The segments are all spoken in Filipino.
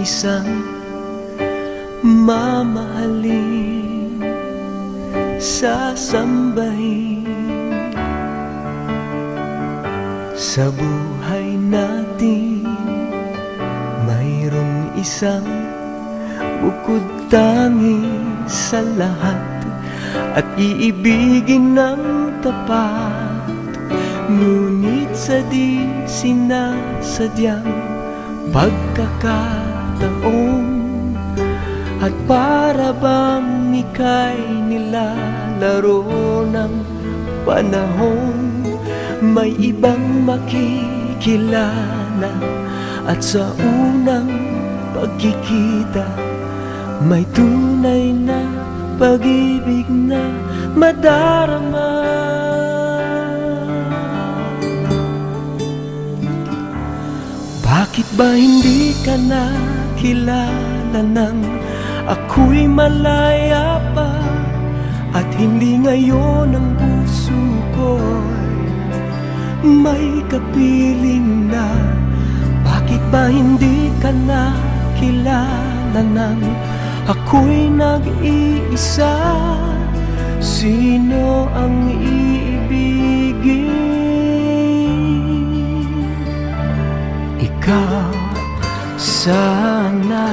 isang mamahalin, sasambahin. Sa buhay natin mayroong isang bukod tangi sa lahat, at iibigin ng tapat. Ngunit sa di sinasadyang pagkakataon, at para bang ika'y nilalaro ng panahon, may ibang makikilala, at sa unang pagkikita may tunay na pag-ibig na madarama. Bakit ba hindi ka nakilala nang ako'y malaya pa, at hindi ngayon ang puso ko'y may kapiling na? Bakit ba hindi ka nakilala nang ako'y nag-iisa? Sino ang iibigin? Ikaw sana.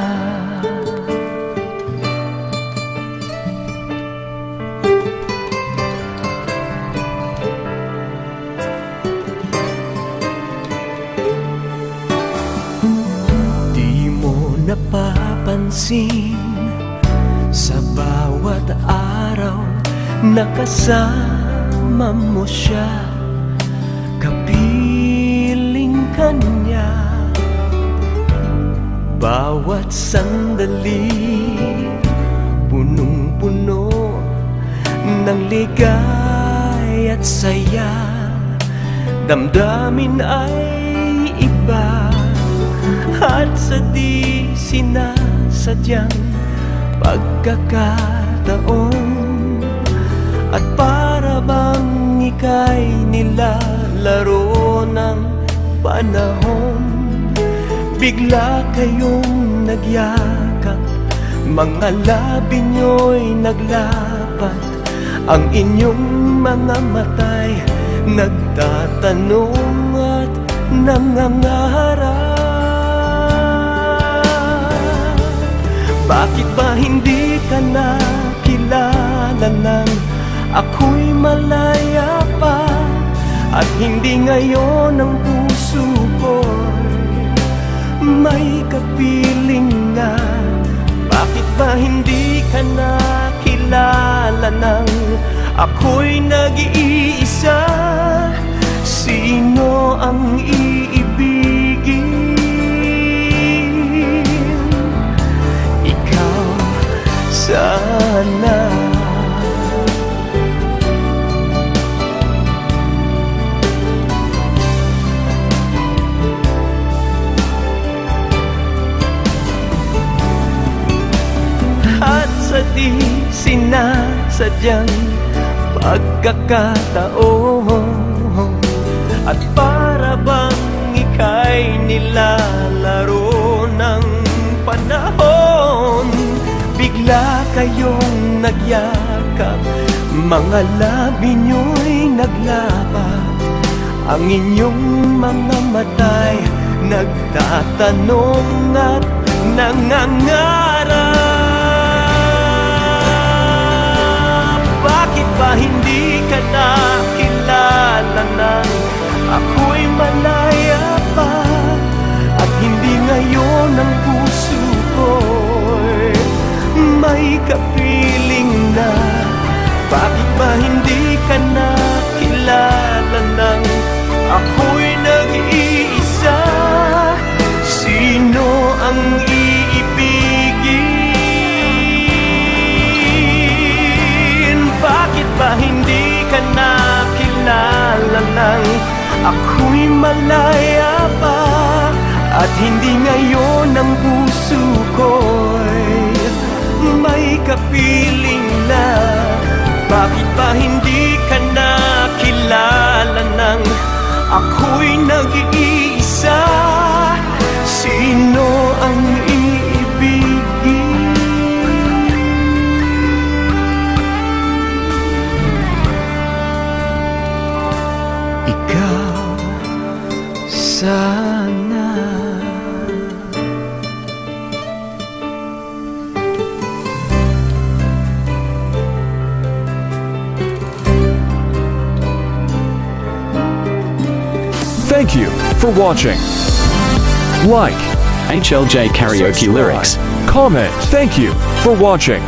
Di mo napapansin sa bawat araw nakasama mo siya, kapiling ka niya. Bawat sandali punong-puno ng ligay at saya, damdamin ay iba, at sa di sinasadyang pagkakataon, at para bang ika'y nilalaro ng panahon, bigla kayong nagyakap, mga labi nyo'y naglapat, ang inyong mga mata'y nagtatanong at nangangarap. Bakit ba hindi ka nakilala nang ako'y malaya pa, at hindi ngayon ang puso ko'y may kapiling na? Bakit ba hindi ka nakilala nang ako'y nag-iisa? Sino ang iibigin? Ikaw sana. At sa di sinasadyang pagkakataon, at para bang ika'y nilalaro ng panahon, bigla kayong nagyakap, mga labi nyo'y naglapat, ang inyong mga mata'y nagtatanong at nangangarap. Bakit ba hindi ka nakilala nang ako'y malaya pa, at hindi ngayon ang puso ko'y may kapiling na? Bakit ba hindi ka nakilala nang ako'y nag-iisa? Sino ang iibigin? Bakit ba hindi ka nakilala nang ako'y malaya pa, at hindi ngayon ang puso ko'y may kapiling na? Bakit ba hindi ka nakilala nang ako'y nag-iisa? Sino ang Thank you for watching. Like, HLJ Karaoke subscribe, Lyrics. comment. Thank you for watching.